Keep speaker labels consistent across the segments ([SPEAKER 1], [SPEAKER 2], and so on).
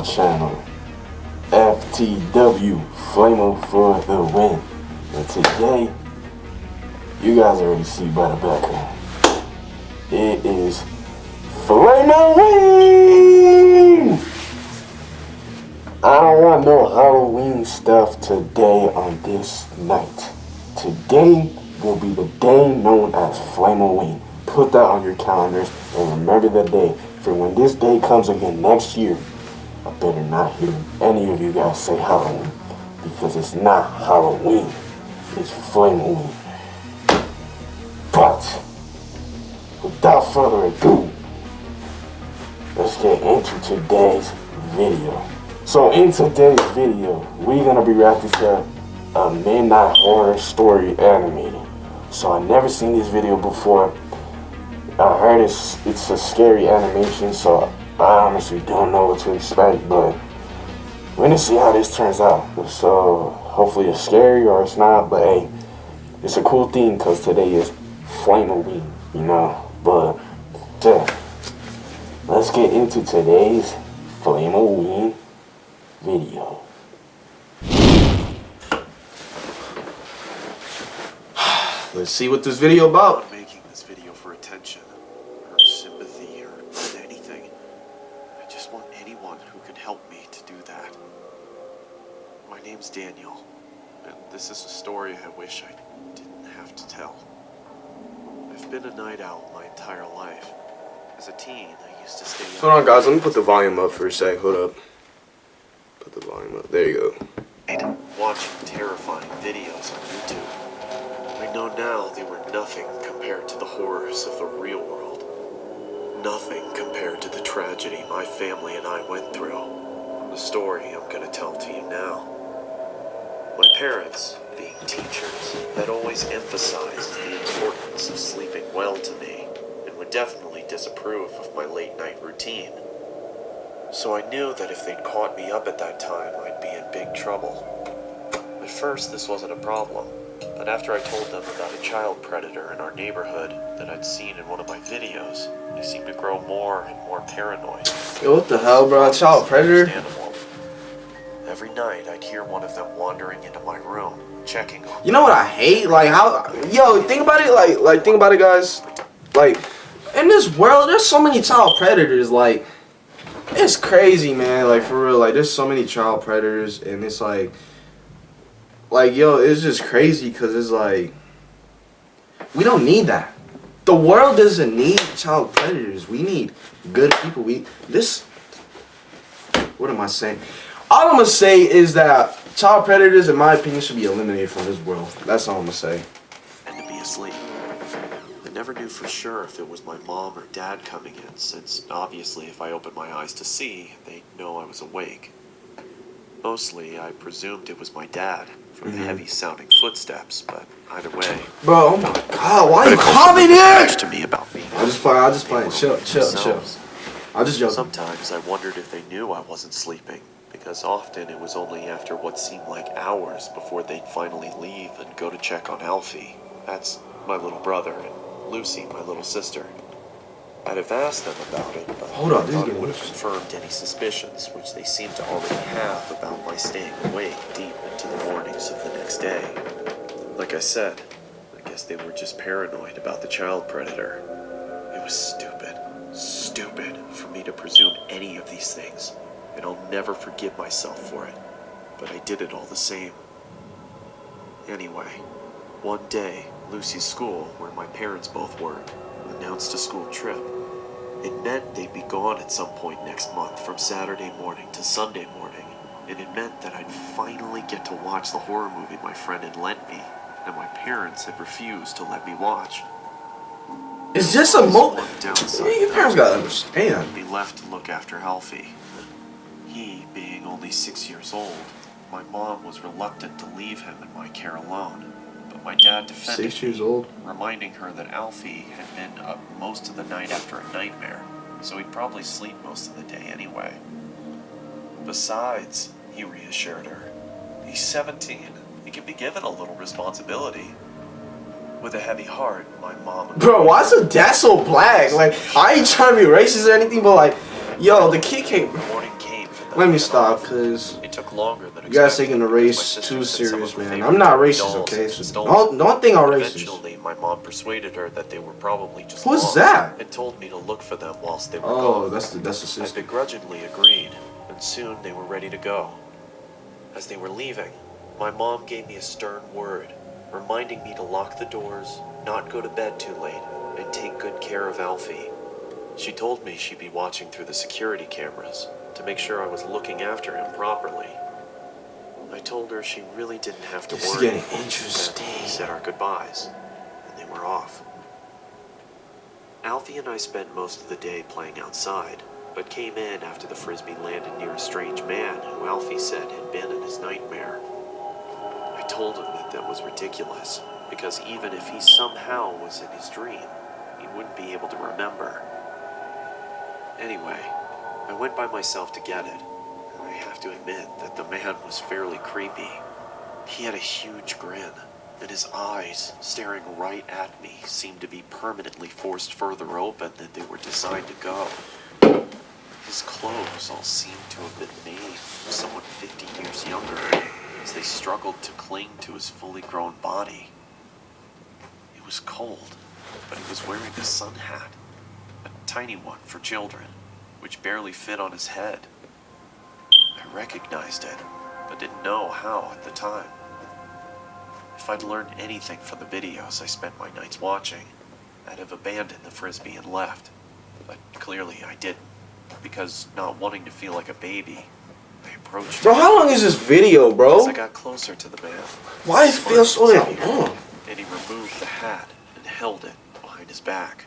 [SPEAKER 1] my channel. FTW, Flamo for the win. And today, you guys already see by the background, it is Flamoween! I don't want no Halloween stuff today on this night. Today will be the day known as Flamoween. Put that on your calendars and remember the day. For when this day comes again next year, I better not hear any of you guys say Halloween. Because it's not Halloween. It's Flamoween. But, without further ado, let's get into today's video. So in today's video, we're gonna be reacting to a midnight horror story animated. So I never seen this video before. I heard it's a scary animation, so I honestly don't know what to expect, but we're gonna see how this turns out. So hopefully it's scary or it's not, but hey, it's a cool theme because today is Flamoween, you know. But yeah, let's get into today's Flamoween video. Let's see what this video about.
[SPEAKER 2] I'm making this video for attention, or sympathy, or anything. I just want anyone who can help me to do that. My name's Daniel, and this is a story I wish I didn't have to tell. I've been a night owl my entire life. As a teen, I used to stay up.
[SPEAKER 1] Hold on, guys. Let me put the volume up for a sec. Hold up. Put the volume up. There you go.
[SPEAKER 2] Watching terrifying videos on YouTube. I know now they were nothing compared to the horrors of the real world. Nothing compared to the tragedy my family and I went through. The story I'm going to tell to you now. My parents, being teachers, had always emphasized the importance of sleeping well to me, and would definitely disapprove of my late night routine. So I knew that if they'd caught me up at that time, I'd be in big trouble. At first, this wasn't a problem, but after I told them about a child predator in our neighborhood that I'd seen in one of my videos, they seemed to grow more and more paranoid.
[SPEAKER 1] Yo, what the hell, bro? Child predator?
[SPEAKER 2] Every night, I'd hear one of them wandering into my room, checking on me.
[SPEAKER 1] You know what I hate? Like, how... Yo, think about it, like, think about it, guys. Like, in this world, there's so many child predators, like... It's crazy, man, like, for real, like, there's so many child predators, and it's like, yo, it's just crazy, because it's like, we don't need that. The world doesn't need child predators. We need good people. What am I saying? All I'm going to say is that child predators, in my opinion, should be eliminated from this world. That's all I'm going to say.
[SPEAKER 2] And to be asleep. I never knew for sure if it was my mom or dad coming in, since obviously if I opened my eyes to see, they'd know I was awake. Mostly, I presumed it was my dad from the heavy-sounding footsteps, but either way...
[SPEAKER 1] Bro, oh my God, why are you coming here?
[SPEAKER 2] ...to me about me.
[SPEAKER 1] I'll just play. Chill. I'll just joke.
[SPEAKER 2] Sometimes I wondered if they knew I wasn't sleeping, because often it was only after what seemed like hours before they'd finally leave and go to check on Alfie. That's my little brother, and Lucy, my little sister. I'd have asked them about it, but
[SPEAKER 1] hold on,
[SPEAKER 2] I thought it would have confirmed any suspicions, which they seemed to already have about my staying awake deep into the mornings of the next day. Like I said, I guess they were just paranoid about the child predator. It was stupid for me to presume any of these things, and I'll never forgive myself for it, but I did it all the same. Anyway, one day, Lucy's school, where my parents both work, announced a school trip. It meant they'd be gone at some point next month from Saturday morning to Sunday morning, and it meant that I'd finally get to watch the horror movie my friend had lent me, and my parents had refused to let me watch.
[SPEAKER 1] It's just a moment.
[SPEAKER 2] Your
[SPEAKER 1] parents gotta understand.
[SPEAKER 2] I'd be left to look after Alfie. He, being only 6 years old, my mom was reluctant to leave him in my care alone. But my dad defended
[SPEAKER 1] 6 years old,
[SPEAKER 2] reminding her that Alfie had been up most of the night after a nightmare, so he'd probably sleep most of the day anyway. Besides, he reassured her, he's 17. He can be given a little responsibility. With a heavy heart, my mom...
[SPEAKER 1] Bro, why is the dad so black? Like, I ain't trying to be racist or anything, but like, yo, the kid came...
[SPEAKER 2] The morning came for then
[SPEAKER 3] Let me
[SPEAKER 2] head
[SPEAKER 3] stop,
[SPEAKER 2] off.
[SPEAKER 3] cause
[SPEAKER 2] It took longer than
[SPEAKER 3] you guys
[SPEAKER 2] expected
[SPEAKER 3] taking the
[SPEAKER 2] because my
[SPEAKER 3] race
[SPEAKER 2] sister
[SPEAKER 3] too
[SPEAKER 2] said some of
[SPEAKER 3] serious,
[SPEAKER 2] her
[SPEAKER 3] man.
[SPEAKER 2] favorite
[SPEAKER 3] I'm not
[SPEAKER 2] Barbie
[SPEAKER 3] racist,
[SPEAKER 2] dolls
[SPEAKER 3] okay?
[SPEAKER 2] had been
[SPEAKER 3] So
[SPEAKER 2] stolen.
[SPEAKER 3] don't think I'm
[SPEAKER 2] But
[SPEAKER 3] racist.
[SPEAKER 2] eventually, my mom persuaded her that they were probably just
[SPEAKER 3] Who's
[SPEAKER 2] lost
[SPEAKER 3] that?
[SPEAKER 2] and told me to look for them whilst they were
[SPEAKER 3] Oh,
[SPEAKER 2] gone.
[SPEAKER 3] that's the
[SPEAKER 2] I
[SPEAKER 3] sister.
[SPEAKER 2] begrudgingly agreed, and soon they were ready to go. As they were leaving, my mom gave me a stern word, reminding me to lock the doors, not go to bed too late, and take good care of Alfie. She told me she'd be watching through the security cameras to make sure I was looking after him properly. I told her she really didn't have to
[SPEAKER 3] This is
[SPEAKER 2] worry.
[SPEAKER 3] getting
[SPEAKER 2] Then
[SPEAKER 3] interesting.
[SPEAKER 2] we said our goodbyes, and they were off. Alfie and I spent most of the day playing outside, but came in after the frisbee landed near a strange man who Alfie said had been in his nightmare. I told him that was ridiculous, because even if he somehow was in his dream, he wouldn't be able to remember. Anyway, I went by myself to get it, and I have to admit that the man was fairly creepy. He had a huge grin, and his eyes, staring right at me, seemed to be permanently forced further open than they were designed to go. His clothes all seemed to have been made from someone 50 years younger, as they struggled to cling to his fully grown body. It was cold, but he was wearing a sun hat, a tiny one for children, which barely fit on his head. I recognized it, but didn't know how at the time. If I'd learned anything from the videos I spent my nights watching, I'd have abandoned the frisbee and left. But clearly I didn't, because not wanting to feel like a baby, I approached
[SPEAKER 3] Bro,
[SPEAKER 2] him.
[SPEAKER 3] how long is this video, bro?
[SPEAKER 2] As I got closer to the man,
[SPEAKER 3] Why it feels so damn
[SPEAKER 2] disappeared,
[SPEAKER 3] long?
[SPEAKER 2] and he removed the hat and held it behind his back.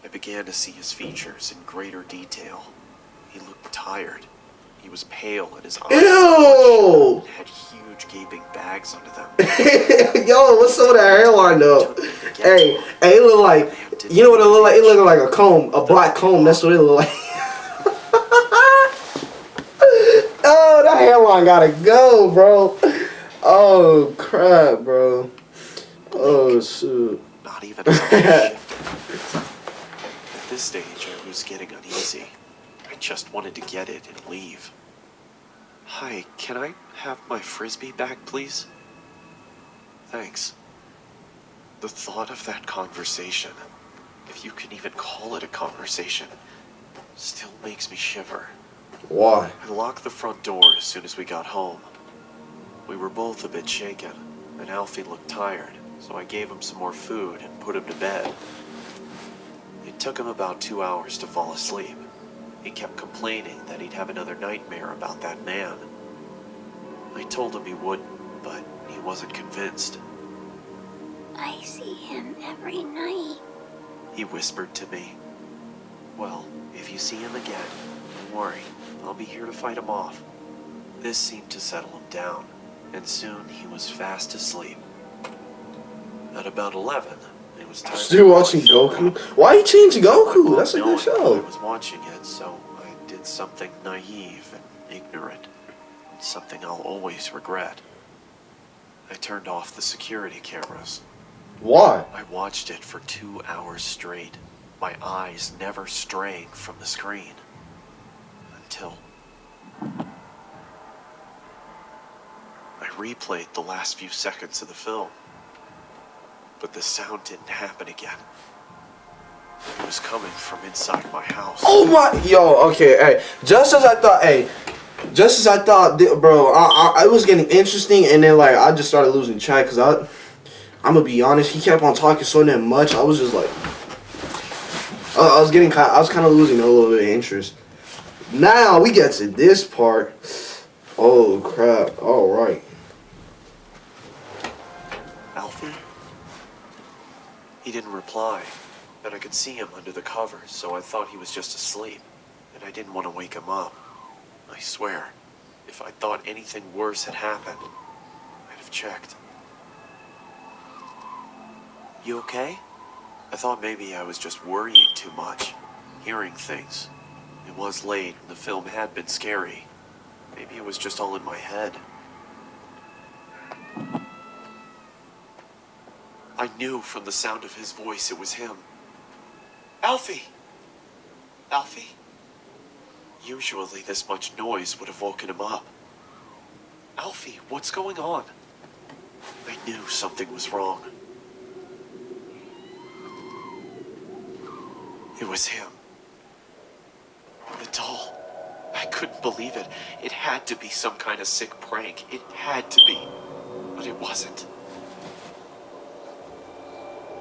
[SPEAKER 2] I began to see his features in greater detail. He looked tired. He was pale and his eyes
[SPEAKER 3] Ew!
[SPEAKER 2] and had huge gaping bags under them.
[SPEAKER 3] Yo, what's up with that hairline though? Hey, it look like, you know what it look like? It look like a comb, a black comb. That's what it look like. Oh, that hairline gotta go, bro. Oh crap, bro. Oh shoot.
[SPEAKER 2] Not even as I shifted. At this stage, I was getting uneasy. I just wanted to get it and leave. Hi, can I have my frisbee back, please? Thanks. The thought of that conversation, if you can even call it a conversation, still makes me shiver.
[SPEAKER 3] Why?
[SPEAKER 2] I locked the front door as soon as we got home. We were both a bit shaken, and Alfie looked tired, so I gave him some more food and put him to bed. It took him about 2 hours to fall asleep. He kept complaining that he'd have another nightmare about that man. I told him he wouldn't, but he wasn't convinced.
[SPEAKER 4] I see him every night.
[SPEAKER 2] He whispered to me. Well, if you see him again, don't worry, I'll be here to fight him off. This seemed to settle him down, and soon he was fast asleep. At about 11, it was time.
[SPEAKER 3] Still watching Goku? Why you change Goku? That's a good
[SPEAKER 2] I
[SPEAKER 3] show.
[SPEAKER 2] was watching it, so I did something naive and ignorant, and something I'll always regret. I turned off the security cameras.
[SPEAKER 3] Why?
[SPEAKER 2] I watched it for 2 hours straight, my eyes never straying from the screen. Until I replayed the last few seconds of the film. But the sound didn't happen again. It was coming from inside my house.
[SPEAKER 3] Oh my, yo, okay, hey, just as I thought, bro, I was getting interesting, and then like I just started losing track, cause I'm gonna be honest, he kept on talking so damn much. I was just like, I was kind of losing a little bit of interest. Now we get to this part. Oh crap! All right.
[SPEAKER 2] Alfie? He didn't reply, but I could see him under the covers, so I thought he was just asleep, and I didn't want to wake him up. I swear, if I thought anything worse had happened, I'd have checked. You okay? I thought maybe I was just worrying too much, hearing things. It was late, and the film had been scary. Maybe it was just all in my head. I knew from the sound of his voice it was him. Alfie! Alfie? Usually this much noise would have woken him up. Alfie, what's going on? I knew something was wrong. It was him. The doll. I couldn't believe it. It had to be some kind of sick prank. It had to be. But it wasn't.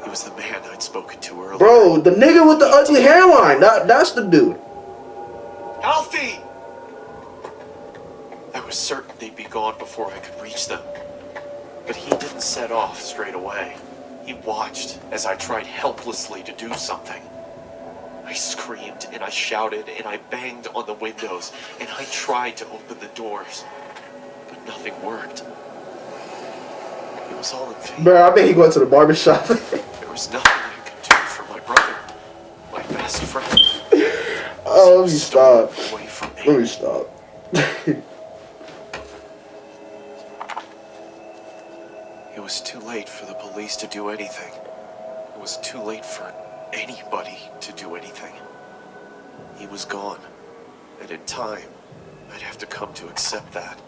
[SPEAKER 2] It was the man I'd spoken to earlier.
[SPEAKER 3] Bro, the nigga with the ugly hairline. That's the dude.
[SPEAKER 2] Alfie! I was certain they'd be gone before I could reach them. But he didn't set off straight away. He watched as I tried helplessly to do something. I screamed and I shouted and I banged on the windows and I tried to open the doors. But nothing worked. It was all in vain.
[SPEAKER 3] Bro, I bet he going to the barbershop.
[SPEAKER 2] There was nothing I could do for my brother, my best friend.
[SPEAKER 3] Oh, let me stop.
[SPEAKER 2] Away from me.
[SPEAKER 3] Let me stop.
[SPEAKER 2] It was too late for the police to do anything. It was too late for anybody to do anything. He was gone, and in time, I'd have to come to accept that.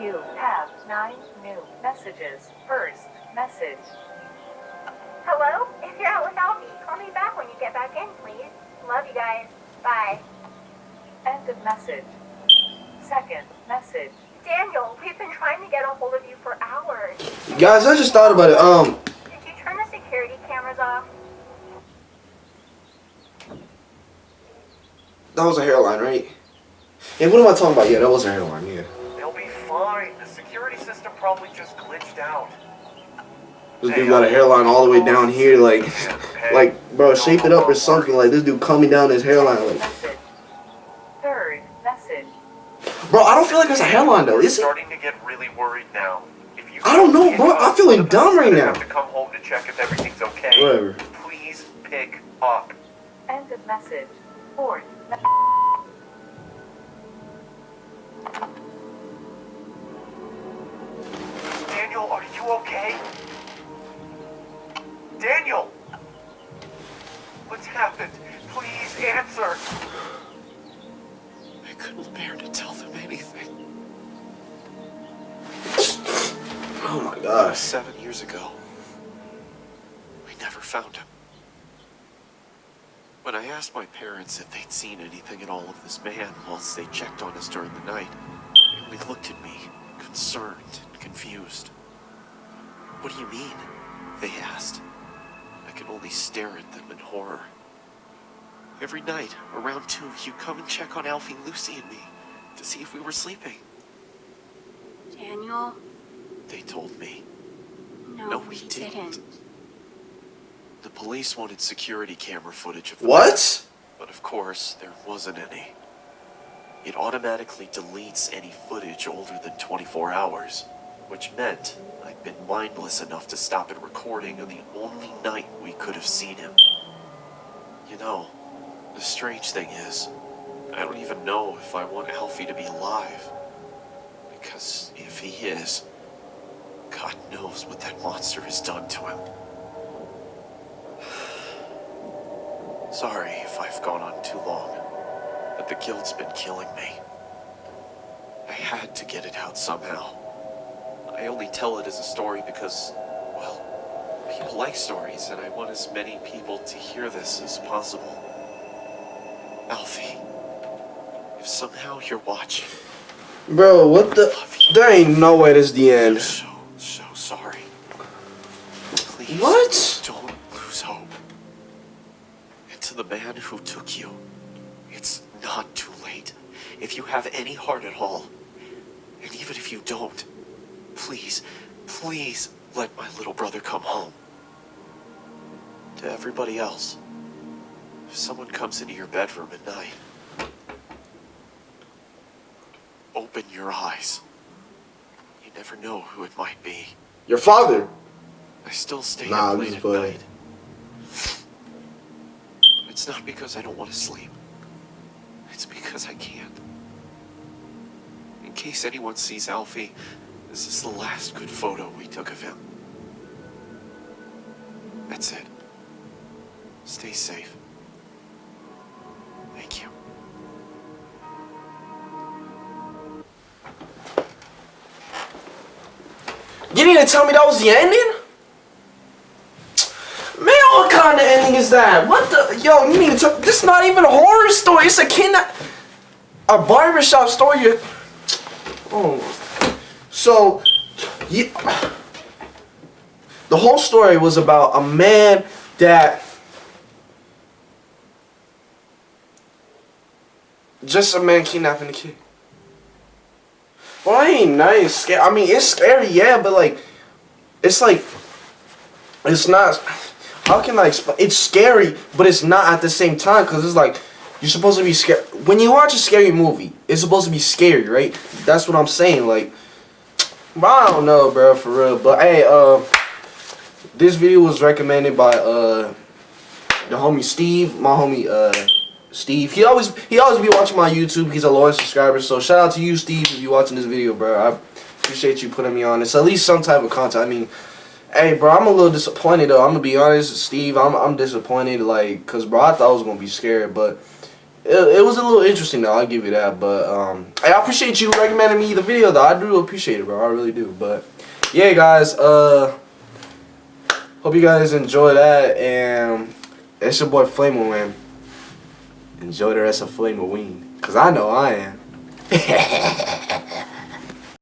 [SPEAKER 5] You have 9 new messages. First message.
[SPEAKER 4] Hello? If you're out with Alfie, call me back when you get back in, please. Love you guys. Bye.
[SPEAKER 5] End of message. Second message.
[SPEAKER 4] Daniel, we've been trying to get a hold of you for hours.
[SPEAKER 3] Guys, I just thought about it.
[SPEAKER 4] Did you turn the security cameras off?
[SPEAKER 3] That was a hairline, right? And what am I talking about? Yeah, that was a hairline, yeah.
[SPEAKER 2] They'll be fine. The security system probably just glitched out.
[SPEAKER 3] This dude got a hairline all the way down here, like, bro, shape it up or something. Like, this dude coming down his hairline, like.
[SPEAKER 5] Message. Third message.
[SPEAKER 3] Bro, I don't feel like that's a hairline, though, is it?
[SPEAKER 2] Starting to get really worried now. If you
[SPEAKER 3] I don't know, bro. I'm feeling dumb right now.
[SPEAKER 2] have to come home to check if everything's okay.
[SPEAKER 3] Whatever.
[SPEAKER 2] Please pick up.
[SPEAKER 5] End of message. Fourth message.
[SPEAKER 2] Daniel, are you okay? Daniel! What's happened? Please answer. I couldn't bear to tell them anything.
[SPEAKER 3] Oh my
[SPEAKER 2] That was
[SPEAKER 3] gosh.
[SPEAKER 2] 7 years ago. We never found him. When I asked my parents if they'd seen anything at all of this man whilst they checked on us during the night, they only looked at me, concerned and confused. What do you mean? They asked. I could only stare at them in horror. Every night, around 2, you'd come and check on Alfie, Lucy, and me to see if we were sleeping.
[SPEAKER 4] Daniel?
[SPEAKER 2] They told me.
[SPEAKER 4] No,
[SPEAKER 2] we
[SPEAKER 4] we
[SPEAKER 2] didn't.
[SPEAKER 4] didn't.
[SPEAKER 2] The police wanted security camera footage of the
[SPEAKER 3] What?
[SPEAKER 2] but of course, there wasn't any. It automatically deletes any footage older than 24 hours, which meant I'd been mindless enough to stop it recording on the only night we could have seen him. You know, the strange thing is, I don't even know if I want Alfie to be alive. Because if he is, God knows what that monster has done to him. Sorry if I've gone on too long, but the guilt's been killing me. I had to get it out somehow. I only tell it as a story because, well, people like stories, and I want as many people to hear this as possible. Alfie, if somehow you're watching,
[SPEAKER 3] Bro, what the? There ain't no way this is the
[SPEAKER 2] I'm
[SPEAKER 3] end.
[SPEAKER 2] so sorry. Please,
[SPEAKER 3] What?
[SPEAKER 2] don't lose hope. And to the man who took you, it's not too late. If you have any heart at all, and even if you don't, please, please let my little brother come home. To everybody else, if someone comes into your bedroom at night, open your eyes. You never know who it might be.
[SPEAKER 3] Your father.
[SPEAKER 2] I still stay
[SPEAKER 3] Nah,
[SPEAKER 2] up
[SPEAKER 3] this
[SPEAKER 2] late
[SPEAKER 3] is
[SPEAKER 2] at
[SPEAKER 3] funny.
[SPEAKER 2] night. It's not because I don't want to sleep. It's because I can't. In case anyone sees Alfie, this is the last good photo we took of him. That's it. Stay safe. Thank you.
[SPEAKER 3] You need to tell me that was the ending? Man, what kind of ending is that? What the? Yo, you need to tell. This is not even a horror story. It's a barbershop story. Oh. So, yeah. The whole story was about a man that. Just a man kidnapping a kid. Well, I ain't nice. I mean, it's scary, yeah, but like, it's like, it's not. How can I explain? It's scary, but it's not at the same time, because it's like, you're supposed to be scared. When you watch a scary movie, it's supposed to be scary, right? That's what I'm saying. Like, I don't know, bro, for real. But hey, this video was recommended by the homie Steve, my homie Steve. He always be watching my YouTube. He's a loyal subscriber. So shout out to you, Steve, if you're watching this video, bro. I appreciate you putting me on. It's at least some type of content. I mean, hey, bro, I'm a little disappointed though. I'm gonna be honest, Steve. I'm disappointed, like, cause bro, I thought I was gonna be scared, but it was a little interesting though. I'll give you that. But hey, I appreciate you recommending me the video though. I do appreciate it, bro. I really do. But yeah, guys. Hope you guys enjoy that, and it's your boy Flamoween. Enjoy the rest of Flamoween, cause I know I am.